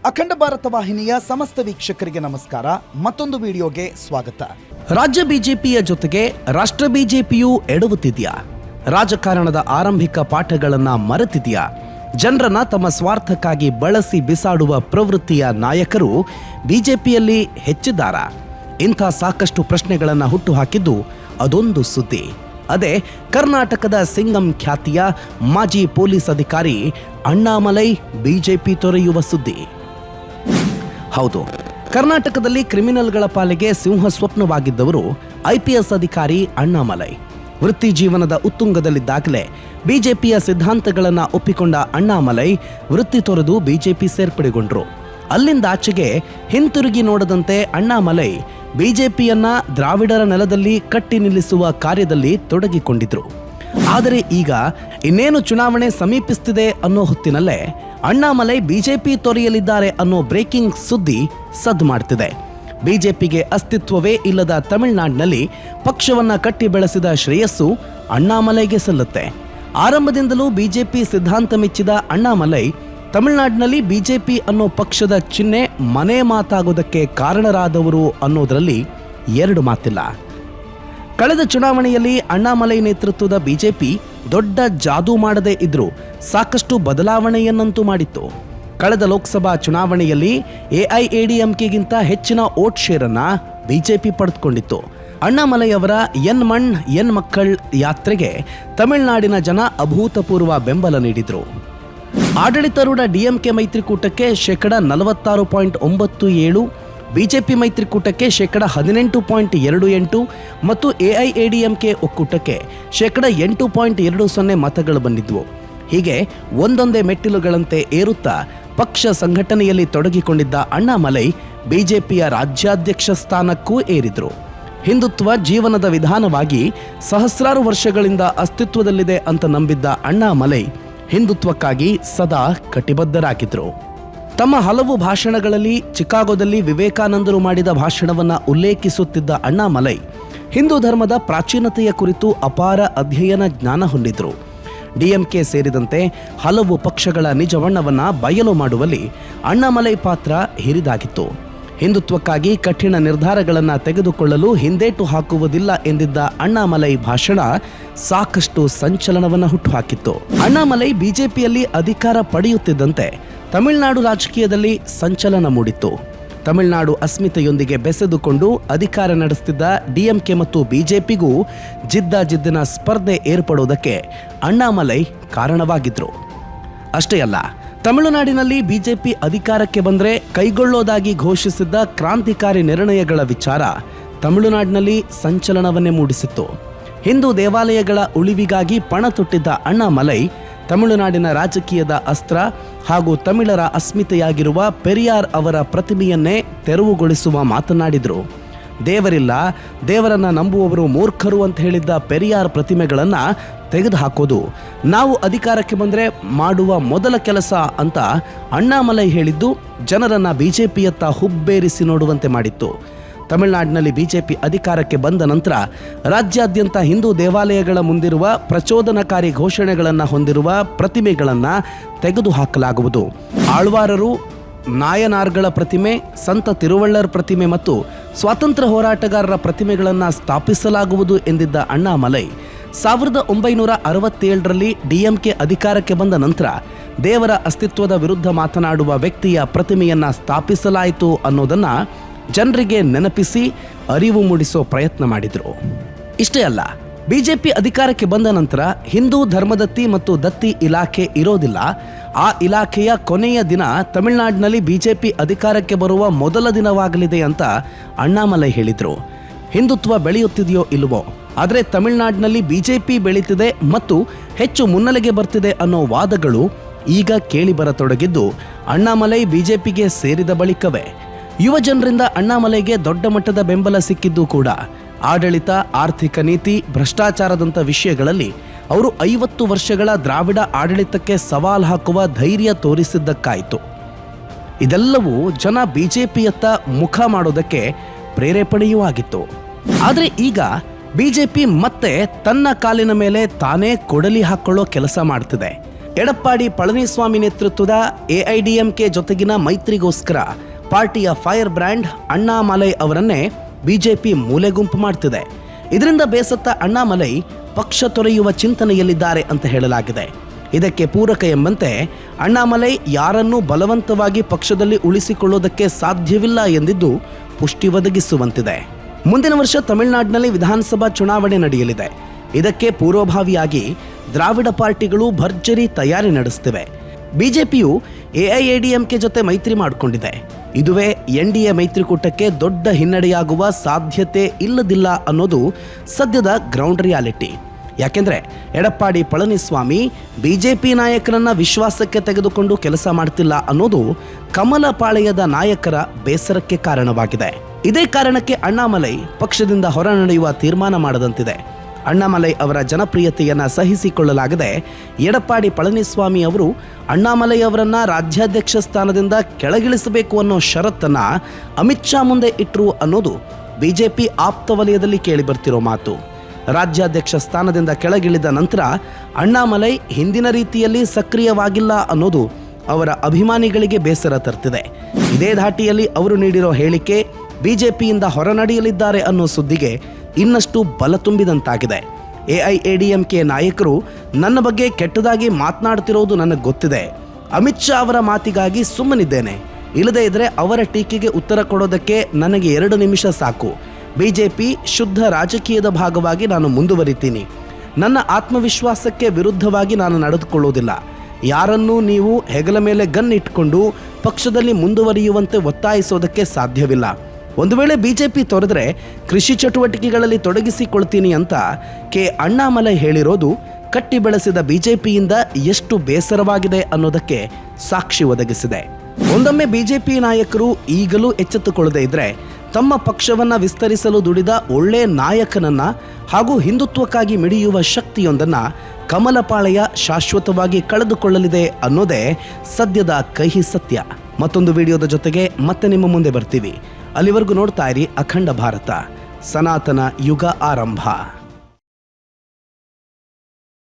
ಅಖಂಡ ಭಾರತ ವಾಹಿನಿಯ ಸಮಸ್ತ ವೀಕ್ಷಕರಿಗೆ ನಮಸ್ಕಾರ. ಮತ್ತೊಂದು ವಿಡಿಯೋಗೆ ಸ್ವಾಗತ. ರಾಜ್ಯ ಬಿಜೆಪಿಯ ಜೊತೆಗೆ ರಾಷ್ಟ್ರ ಬಿಜೆಪಿಯೂ ಎಡವುತ್ತಿದೆಯಾ? ರಾಜಕಾರಣದ ಆರಂಭಿಕ ಪಾಠಗಳನ್ನ ಮರೆತಿದೆಯಾ? ಜನರನ್ನ ತಮ್ಮ ಸ್ವಾರ್ಥಕ್ಕಾಗಿ ಬಳಸಿ ಬಿಸಾಡುವ ಪ್ರವೃತ್ತಿಯ ನಾಯಕರು ಬಿಜೆಪಿಯಲ್ಲಿ ಹೆಚ್ಚಿದ್ದಾರಾ? ಇಂಥ ಸಾಕಷ್ಟು ಪ್ರಶ್ನೆಗಳನ್ನು ಹುಟ್ಟುಹಾಕಿದ್ದು ಅದೊಂದು ಸುದ್ದಿ. ಅದೇ ಕರ್ನಾಟಕದ ಸಿಂಗಂ ಖ್ಯಾತಿಯ ಮಾಜಿ ಪೊಲೀಸ್ ಅಧಿಕಾರಿ ಅಣ್ಣಾಮಲೈ ಬಿಜೆಪಿ ತೊರೆಯುವ ಸುದ್ದಿ. ಹೌದು, ಕರ್ನಾಟಕದಲ್ಲಿ ಕ್ರಿಮಿನಲ್ಗಳ ಪಾಲಿಗೆ ಸಿಂಹ ಸ್ವಪ್ನವಾಗಿದ್ದವರು IPS ಅಧಿಕಾರಿ ಅಣ್ಣಾಮಲೈ. ವೃತ್ತಿ ಜೀವನದ ಉತ್ತುಂಗದಲ್ಲಿದ್ದಾಗಲೇ ಬಿಜೆಪಿಯ ಸಿದ್ಧಾಂತಗಳನ್ನು ಒಪ್ಪಿಕೊಂಡ ಅಣ್ಣಾಮಲೈ ವೃತ್ತಿ ತೊರೆದು ಬಿಜೆಪಿ ಸೇರ್ಪಡೆಗೊಂಡರು. ಅಲ್ಲಿಂದ ಆಚೆಗೆ ಹಿಂತಿರುಗಿ ನೋಡದಂತೆ ಅಣ್ಣಾಮಲೈ ಬಿಜೆಪಿಯನ್ನ ದ್ರಾವಿಡರ ನೆಲದಲ್ಲಿ ಕಟ್ಟಿ ನಿಲ್ಲಿಸುವ ಕಾರ್ಯದಲ್ಲಿ ತೊಡಗಿಕೊಂಡಿದ್ರು. ಆದರೆ ಈಗ ಇನ್ನೇನು ಚುನಾವಣೆ ಸಮೀಪಿಸುತ್ತಿದೆ ಅನ್ನೋ ಹೊತ್ತಿನಲ್ಲೇ ಅಣ್ಣಾಮಲೈ ಬಿಜೆಪಿ ತೊರೆಯಲಿದ್ದಾರೆ ಅನ್ನೋ ಬ್ರೇಕಿಂಗ್ ಸುದ್ದಿ ಸದ್ದು ಮಾಡ್ತಿದೆ. ಬಿಜೆಪಿಗೆ ಅಸ್ತಿತ್ವವೇ ಇಲ್ಲದ ತಮಿಳುನಾಡಿನಲ್ಲಿ ಪಕ್ಷವನ್ನ ಕಟ್ಟಿ ಬೆಳೆಸಿದ ಶ್ರೇಯಸ್ಸು ಅಣ್ಣಾಮಲೈಗೆ ಸಲ್ಲುತ್ತೆ. ಆರಂಭದಿಂದಲೂ ಬಿಜೆಪಿ ಸಿದ್ಧಾಂತ ಮೆಚ್ಚಿದ ಅಣ್ಣಾಮಲೈ ತಮಿಳುನಾಡಿನಲ್ಲಿ ಬಿಜೆಪಿ ಅನ್ನೋ ಪಕ್ಷದ ಚಿಹ್ನೆ ಮನೆ ಮಾತಾಗೋದಕ್ಕೆ ಕಾರಣರಾದವರು ಅನ್ನೋದರಲ್ಲಿ ಎರಡು ಮಾತಿಲ್ಲ. ಕಳೆದ ಚುನಾವಣೆಯಲ್ಲಿ ಅಣ್ಣಾಮಲೈ ನೇತೃತ್ವದ ಬಿಜೆಪಿ ದೊಡ್ಡ ಜಾದೂ ಮಾಡದೇ ಇದ್ರೂ ಸಾಕಷ್ಟು ಬದಲಾವಣೆಯನ್ನಂತೂ ಮಾಡಿತ್ತು. ಕಳೆದ ಲೋಕಸಭಾ ಚುನಾವಣೆಯಲ್ಲಿ AIADMKಗಿಂತ ಹೆಚ್ಚಿನ ವೋಟ್ ಶೇರನ್ನ ಬಿಜೆಪಿ ಪಡೆದುಕೊಂಡಿತ್ತು. ಅಣ್ಣಾಮಲೈ ಅವರ ಎನ್ ಮಣ್ ಎನ್ ಮಕ್ಕಳ್ ಯಾತ್ರೆಗೆ ತಮಿಳುನಾಡಿನ ಜನ ಅಭೂತಪೂರ್ವ ಬೆಂಬಲ ನೀಡಿದ್ರು. ಆಡಳಿತಾರೂಢ DMK ಮೈತ್ರಿಕೂಟಕ್ಕೆ 46.97%, ಬಿಜೆಪಿ ಮೈತ್ರಿಕೂಟಕ್ಕೆ 18.28% ಮತ್ತು AIADMK ಒಕ್ಕೂಟಕ್ಕೆ 8.20% ಮತಗಳು ಬಂದಿದ್ವು. ಹೀಗೆ ಒಂದೊಂದೇ ಮೆಟ್ಟಿಲುಗಳಂತೆ ಏರುತ್ತಾ ಪಕ್ಷ ಸಂಘಟನೆಯಲ್ಲಿ ತೊಡಗಿಕೊಂಡಿದ್ದ ಅಣ್ಣಾಮಲೈ ಬಿಜೆಪಿಯ ರಾಜ್ಯಾಧ್ಯಕ್ಷ ಸ್ಥಾನಕ್ಕೂ ಏರಿದ್ರು. ಹಿಂದುತ್ವ ಜೀವನದ ವಿಧಾನವಾಗಿ ಸಹಸ್ರಾರು ವರ್ಷಗಳಿಂದ ಅಸ್ತಿತ್ವದಲ್ಲಿದೆ ಅಂತ ನಂಬಿದ್ದ ಅಣ್ಣಾಮಲೈ ಹಿಂದುತ್ವಕ್ಕಾಗಿ ಸದಾ ಕಟಿಬದ್ಧರಾಗಿದ್ರು. ತಮ್ಮ ಹಲವು ಭಾಷಣಗಳಲ್ಲಿ ಚಿಕಾಗೋದಲ್ಲಿ ವಿವೇಕಾನಂದರು ಮಾಡಿದ ಭಾಷಣವನ್ನ ಉಲ್ಲೇಖಿಸುತ್ತಿದ್ದ ಅಣ್ಣಾಮಲೈ ಹಿಂದೂ ಧರ್ಮದ ಪ್ರಾಚೀನತೆಯ ಕುರಿತು ಅಪಾರ ಅಧ್ಯಯನ ಜ್ಞಾನ ಹೊಂದಿದ್ರು. DMK ಸೇರಿದಂತೆ ಹಲವು ಪಕ್ಷಗಳ ನಿಜವಣ್ಣವನ್ನ ಬಯಲು ಮಾಡುವಲ್ಲಿ ಅಣ್ಣಾಮಲೈ ಪಾತ್ರ ಹಿರಿದಾಗಿತ್ತು. ಹಿಂದುತ್ವಕ್ಕಾಗಿ ಕಠಿಣ ನಿರ್ಧಾರಗಳನ್ನು ತೆಗೆದುಕೊಳ್ಳಲು ಹಿಂದೇಟು ಹಾಕುವುದಿಲ್ಲ ಎಂದಿದ್ದ ಅಣ್ಣಾಮಲೈ ಭಾಷಣ ಸಾಕಷ್ಟು ಸಂಚಲನವನ್ನು ಹುಟ್ಟುಹಾಕಿತ್ತು. ಅಣ್ಣಾಮಲೈ ಬಿಜೆಪಿಯಲ್ಲಿ ಅಧಿಕಾರ ಪಡೆಯುತ್ತಿದ್ದಂತೆ ತಮಿಳುನಾಡು ರಾಜಕೀಯದಲ್ಲಿ ಸಂಚಲನ ಮೂಡಿತ್ತು. ತಮಿಳುನಾಡು ಅಸ್ಮಿತೆಯೊಂದಿಗೆ ಬೆಸೆದುಕೊಂಡು ಅಧಿಕಾರ ನಡೆಸುತ್ತಿದ್ದ DMK ಮತ್ತು ಬಿಜೆಪಿಗೂ ಜಿದ್ದಿನ ಸ್ಪರ್ಧೆ ಏರ್ಪಡುವುದಕ್ಕೆ ಅಣ್ಣಾಮಲೈ ಕಾರಣವಾಗಿದ್ರು. ಅಷ್ಟೇ ಅಲ್ಲ, ತಮಿಳುನಾಡಿನಲ್ಲಿ ಬಿಜೆಪಿ ಅಧಿಕಾರಕ್ಕೆ ಬಂದರೆ ಕೈಗೊಳ್ಳೋದಾಗಿ ಘೋಷಿಸಿದ್ದ ಕ್ರಾಂತಿಕಾರಿ ನಿರ್ಣಯಗಳ ವಿಚಾರ ತಮಿಳುನಾಡಿನಲ್ಲಿ ಸಂಚಲನವನ್ನೇ ಮೂಡಿಸಿತ್ತು. ಹಿಂದೂ ದೇವಾಲಯಗಳ ಉಳಿವಿಗಾಗಿ ಪಣ ತೊಟ್ಟಿದ್ದ ಅಣ್ಣಾಮಲೈ ತಮಿಳುನಾಡಿನ ರಾಜಕೀಯದ ಅಸ್ತ್ರ ಹಾಗೂ ತಮಿಳರ ಅಸ್ಮಿತೆಯಾಗಿರುವ ಪೆರಿಯಾರ್ ಅವರ ಪ್ರತಿಮೆಯನ್ನೇ ತೆರವುಗೊಳಿಸುವ ಮಾತನಾಡಿದರು. ದೇವರಿಲ್ಲ, ದೇವರನ್ನ ನಂಬುವವರು ಮೂರ್ಖರು ಅಂತ ಹೇಳಿದ್ದ ಪೆರಿಯಾರ್ ಪ್ರತಿಮೆಗಳನ್ನು ತೆಗೆದುಹಾಕೋದು ನಾವು ಅಧಿಕಾರಕ್ಕೆ ಬಂದರೆ ಮಾಡುವ ಮೊದಲ ಕೆಲಸ ಅಂತ ಅಣ್ಣಾಮಲೈ ಹೇಳಿದ್ದು ಜನರನ್ನ ಬಿಜೆಪಿಯತ್ತ ಹುಬ್ಬೇರಿಸಿ ನೋಡುವಂತೆ ಮಾಡಿತ್ತು. ತಮಿಳುನಾಡಿನಲ್ಲಿ ಬಿಜೆಪಿ ಅಧಿಕಾರಕ್ಕೆ ಬಂದ ನಂತರ ರಾಜ್ಯಾದ್ಯಂತ ಹಿಂದೂ ದೇವಾಲಯಗಳ ಮುಂದಿರುವ ಪ್ರಚೋದನಕಾರಿ ಘೋಷಣೆಗಳನ್ನು ಹೊಂದಿರುವ ಪ್ರತಿಮೆಗಳನ್ನು ತೆಗೆದುಹಾಕಲಾಗುವುದು. ಆಳ್ವಾರರು, ನಾಯನಾರ್ಗಳ ಪ್ರತಿಮೆ, ಸಂತ ತಿರುವಳ್ಳರ್ ಪ್ರತಿಮೆ ಮತ್ತು ಸ್ವಾತಂತ್ರ್ಯ ಹೋರಾಟಗಾರರ ಪ್ರತಿಮೆಗಳನ್ನು ಸ್ಥಾಪಿಸಲಾಗುವುದು ಎಂದಿದ್ದ ಅಣ್ಣಾಮಲೈ 1967ರಲ್ಲಿ DMK ಅಧಿಕಾರಕ್ಕೆ ಬಂದ ನಂತರ ದೇವರ ಅಸ್ತಿತ್ವದ ವಿರುದ್ಧ ಮಾತನಾಡುವ ವ್ಯಕ್ತಿಯ ಪ್ರತಿಮೆಯನ್ನ ಸ್ಥಾಪಿಸಲಾಯಿತು ಅನ್ನೋದನ್ನ ಜನರಿಗೆ ನೆನಪಿಸಿ ಅರಿವು ಮೂಡಿಸೋ ಪ್ರಯತ್ನ ಮಾಡಿದ್ರು. ಇಷ್ಟೇ ಅಲ್ಲ, ಬಿಜೆಪಿ ಅಧಿಕಾರಕ್ಕೆ ಬಂದ ನಂತರ ಹಿಂದೂ ಧರ್ಮದತ್ತಿ ಮತ್ತು ದತ್ತಿ ಇಲಾಖೆ ಇರೋದಿಲ್ಲ. ಆ ಇಲಾಖೆಯ ಕೊನೆಯ ದಿನ ತಮಿಳುನಾಡಿನಲ್ಲಿ ಬಿಜೆಪಿ ಅಧಿಕಾರಕ್ಕೆ ಬರುವ ಮೊದಲ ದಿನವಾಗಲಿದೆ ಅಂತ ಅಣ್ಣಾಮಲೈ ಹೇಳಿದ್ರು. ಹಿಂದುತ್ವ ಬೆಳೆಯುತ್ತಿದೆಯೋ ಇಲ್ವೋ, ಆದರೆ ತಮಿಳುನಾಡಿನಲ್ಲಿ ಬಿಜೆಪಿ ಬೆಳೀತಿದೆ ಮತ್ತು ಹೆಚ್ಚು ಮುನ್ನೆಲೆಗೆ ಬರ್ತಿದೆ ಅನ್ನೋ ವಾದಗಳು ಈಗ ಕೇಳಿ ಬರತೊಡಗಿದ್ದು ಅಣ್ಣಾಮಲೈ ಬಿಜೆಪಿಗೆ ಸೇರಿದ ಬಳಿಕವೇ. ಯುವ ಜನರಿಂದ ಅಣ್ಣಾಮಲೈಗೆ ದೊಡ್ಡ ಮಟ್ಟದ ಬೆಂಬಲ ಸಿಕ್ಕಿದ್ದು ಕೂಡ ಆಡಳಿತ, ಆರ್ಥಿಕ ನೀತಿ, ಭ್ರಷ್ಟಾಚಾರದಂಥ ವಿಷಯಗಳಲ್ಲಿ ಅವರು 50 ವರ್ಷಗಳ ದ್ರಾವಿಡ ಆಡಳಿತಕ್ಕೆ ಸವಾಲು ಹಾಕುವ ಧೈರ್ಯ ತೋರಿಸಿದ್ದಕ್ಕಾಯಿತು. ಇದೆಲ್ಲವೂ ಜನ ಬಿಜೆಪಿಯತ್ತ ಮುಖ ಮಾಡೋದಕ್ಕೆ ಪ್ರೇರೇಪಣೆಯೂ ಆಗಿತ್ತು. ಆದರೆ ಈಗ ಬಿಜೆಪಿ ಮತ್ತೆ ತನ್ನ ಕಾಲಿನ ಮೇಲೆ ತಾನೇ ಕೊಡಲಿ ಹಾಕೊಳ್ಳೋ ಕೆಲಸ ಮಾಡ್ತಿದೆ. ಎಡಪ್ಪಾಡಿ ಪಳನಿಸ್ವಾಮಿ ನೇತೃತ್ವದ ಎಐಡಿಎಂಕೆ ಜೊತೆಗಿನ ಮೈತ್ರಿಗೋಸ್ಕರ ಪಾರ್ಟಿಯ ಫೈರ್ ಬ್ರ್ಯಾಂಡ್ ಅಣ್ಣಾಮಲೈ ಅವರನ್ನೇ ಬಿಜೆಪಿ ಮೂಲೆಗುಂಪು ಮಾಡ್ತಿದೆ. ಇದರಿಂದ ಬೇಸತ್ತ ಅಣ್ಣಾಮಲೈ ಪಕ್ಷ ತೊರೆಯುವ ಚಿಂತನೆಯಲ್ಲಿದ್ದಾರೆ ಅಂತ ಹೇಳಲಾಗಿದೆ. ಇದಕ್ಕೆ ಪೂರಕ ಎಂಬಂತೆ ಅಣ್ಣಾಮಲೈ ಯಾರನ್ನೂ ಬಲವಂತವಾಗಿ ಪಕ್ಷದಲ್ಲಿ ಉಳಿಸಿಕೊಳ್ಳುವುದಕ್ಕೆ ಸಾಧ್ಯವಿಲ್ಲ ಎಂದಿದ್ದು ಪುಷ್ಟಿ ಒದಗಿಸುವಂತಿದೆ. ಮುಂದಿನ ವರ್ಷ ತಮಿಳುನಾಡಿನಲ್ಲಿ ವಿಧಾನಸಭಾ ಚುನಾವಣೆ ನಡೆಯಲಿದೆ. ಇದಕ್ಕೆ ಪೂರ್ವಭಾವಿಯಾಗಿ ದ್ರಾವಿಡ ಪಾರ್ಟಿಗಳು ಭರ್ಜರಿ ತಯಾರಿ ನಡೆಸುತ್ತಿವೆ. ಬಿಜೆಪಿಯು ಎಐಎಡಿಎಂಕೆ ಜೊತೆ ಮೈತ್ರಿ ಮಾಡಿಕೊಂಡಿದೆ. ಇದುವೇ ಎನ್ಡಿಎ ಮೈತ್ರಿಕೂಟಕ್ಕೆ ದೊಡ್ಡ ಹಿನ್ನಡೆಯಾಗುವ ಸಾಧ್ಯತೆ ಇಲ್ಲದಿಲ್ಲ ಅನ್ನೋದು ಸದ್ಯದ ಗ್ರೌಂಡ್ ರಿಯಾಲಿಟಿ. ಯಾಕೆಂದ್ರೆ ಎಡಪ್ಪಾಡಿ ಪಳನಿಸ್ವಾಮಿ ಬಿಜೆಪಿ ನಾಯಕರನ್ನ ವಿಶ್ವಾಸಕ್ಕೆ ತೆಗೆದುಕೊಂಡು ಕೆಲಸ ಮಾಡ್ತಿಲ್ಲ ಅನ್ನೋದು ಕಮಲ ಪಾಳೆಯದ ನಾಯಕರ ಬೇಸರಕ್ಕೆ ಕಾರಣವಾಗಿದೆ. ಇದೇ ಕಾರಣಕ್ಕೆ ಅಣ್ಣಾಮಲೈ ಪಕ್ಷದಿಂದ ಹೊರ ನಡೆಯುವ ತೀರ್ಮಾನ ಮಾಡದಂತಿದೆ. ಅಣ್ಣಾಮಲೈ ಅವರ ಜನಪ್ರಿಯತೆಯನ್ನು ಸಹಿಸಿಕೊಳ್ಳಲಾಗದೆ ಎಡಪ್ಪಾಡಿ ಪಳನಿಸ್ವಾಮಿ ಅವರು ಅಣ್ಣಾಮಲೈ ಅವರನ್ನ ರಾಜ್ಯಾಧ್ಯಕ್ಷ ಸ್ಥಾನದಿಂದ ಕೆಳಗಿಳಿಸಬೇಕು ಅನ್ನೋ ಷರತ್ತನ್ನ ಅಮಿತ್ ಶಾ ಮುಂದೆ ಇಟ್ಟರು ಅನ್ನೋದು ಬಿಜೆಪಿ ಆಪ್ತ ವಲಯದಲ್ಲಿ ಕೇಳಿಬರ್ತಿರೋ ಮಾತು. ರಾಜ್ಯಾಧ್ಯಕ್ಷ ಸ್ಥಾನದಿಂದ ಕೆಳಗಿಳಿದ ನಂತರ ಅಣ್ಣಾಮಲೈ ಹಿಂದಿನ ರೀತಿಯಲ್ಲಿ ಸಕ್ರಿಯವಾಗಿಲ್ಲ ಅನ್ನೋದು ಅವರ ಅಭಿಮಾನಿಗಳಿಗೆ ಬೇಸರ ತರ್ತಿದೆ. ಇದೇ ಧಾಟಿಯಲ್ಲಿ ಅವರು ನೀಡಿರೋ ಹೇಳಿಕೆ ಬಿಜೆಪಿಯಿಂದ ಹೊರನಡೆಯಲಿದ್ದಾರೆ ಅನ್ನೋ ಸುದ್ದಿಗೆ ಇನ್ನಷ್ಟು ಬಲ ತುಂಬಿದಂತಾಗಿದೆ. ಎಐಎಡಿಎಂಕೆ ನಾಯಕರು ನನ್ನ ಬಗ್ಗೆ ಕೆಟ್ಟದಾಗಿ ಮಾತನಾಡ್ತಿರೋದು ನನಗೆ ಗೊತ್ತಿದೆ. ಅಮಿತ್ ಶಾ ಅವರ ಮಾತಿಗಾಗಿ ಸುಮ್ಮನಿದ್ದೇನೆ. ಇಲ್ಲದೇ ಇದ್ರೆ ಅವರ ಟೀಕೆಗೆ ಉತ್ತರ ಕೊಡೋದಕ್ಕೆ ನನಗೆ 2 ನಿಮಿಷ ಸಾಕು. ಬಿಜೆಪಿ ಶುದ್ಧ ರಾಜಕೀಯದ ಭಾಗವಾಗಿ ನಾನು ಮುಂದುವರಿತೀನಿ. ನನ್ನ ಆತ್ಮವಿಶ್ವಾಸಕ್ಕೆ ವಿರುದ್ಧವಾಗಿ ನಾನು ನಡೆದುಕೊಳ್ಳುವುದಿಲ್ಲ. ಯಾರನ್ನೂ ನೀವು ಹೆಗಲ ಮೇಲೆ ಗನ್ ಇಟ್ಕೊಂಡು ಪಕ್ಷದಲ್ಲಿ ಮುಂದುವರಿಯುವಂತೆ ಒತ್ತಾಯಿಸೋದಕ್ಕೆ ಸಾಧ್ಯವಿಲ್ಲ. ಒಂದು ವೇಳೆ ಬಿಜೆಪಿ ತೊರೆದರೆ ಕೃಷಿ ಚಟುವಟಿಕೆಗಳಲ್ಲಿ ತೊಡಗಿಸಿಕೊಳ್ತೀನಿ ಅಂತ ಅಣ್ಣಾಮಲೈ ಹೇಳಿರೋದು ಕಟ್ಟಿ ಬೆಳೆಸಿದ ಬಿಜೆಪಿಯಿಂದ ಎಷ್ಟು ಬೇಸರವಾಗಿದೆ ಅನ್ನೋದಕ್ಕೆ ಸಾಕ್ಷಿ ಒದಗಿಸಿದೆ. ಒಂದೊಮ್ಮೆ ಬಿಜೆಪಿ ನಾಯಕರು ಈಗಲೂ ಎಚ್ಚೆತ್ತುಕೊಳ್ಳದೆ ಇದ್ರೆ ತಮ್ಮ ಪಕ್ಷವನ್ನ ವಿಸ್ತರಿಸಲು ದುಡಿದ ಒಳ್ಳೆ ನಾಯಕನನ್ನ ಹಾಗೂ ಹಿಂದುತ್ವಕ್ಕಾಗಿ ಮಿಡಿಯುವ ಶಕ್ತಿಯೊಂದನ್ನ ಕಮಲಪಾಳೆಯ ಶಾಶ್ವತವಾಗಿ ಕಳೆದುಕೊಳ್ಳಲಿದೆ ಅನ್ನೋದೇ ಸದ್ಯದ ಕಹಿ ಸತ್ಯ. ಮತ್ತೊಂದು ವಿಡಿಯೋದ ಜೊತೆಗೆ ಮತ್ತೆ ನಿಮ್ಮ ಮುಂದೆ ಬರ್ತೀವಿ. ಅಲ್ಲಿವರೆಗೂ ನೋಡ್ತಾ ಇರಿ ಅಖಂಡ ಭಾರತ, ಸನಾತನ ಯುಗ ಆರಂಭ.